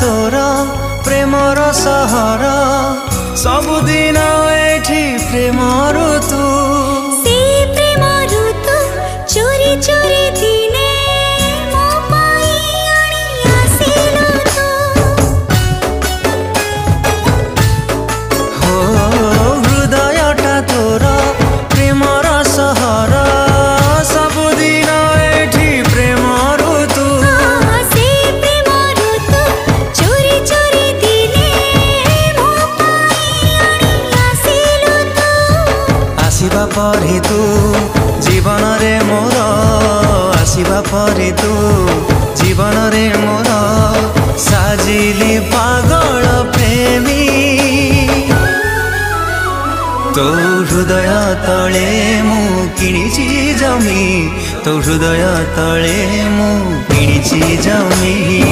तोर प्रेमर सहर सबुदिन एठी प्रेम ऋतु से प्रेम ऋतु चोरी चोरी दिने मो पाई आनी आसिलु तू हो हृदयटा तोर प्रेमर सहर सबुदिन एठी प्रेम ऋतु से प्रेम ऋतु चोरी चोरी दिने मो पाई आनी आसिलु तू आसिबा परे तू जीवन रे मोर आसिबा परे तू जीवन रे मोर साजिली पागल प्रेमी तो हृदय तले मु किणिची जमी तो हृदय तले मु किणिची जमी।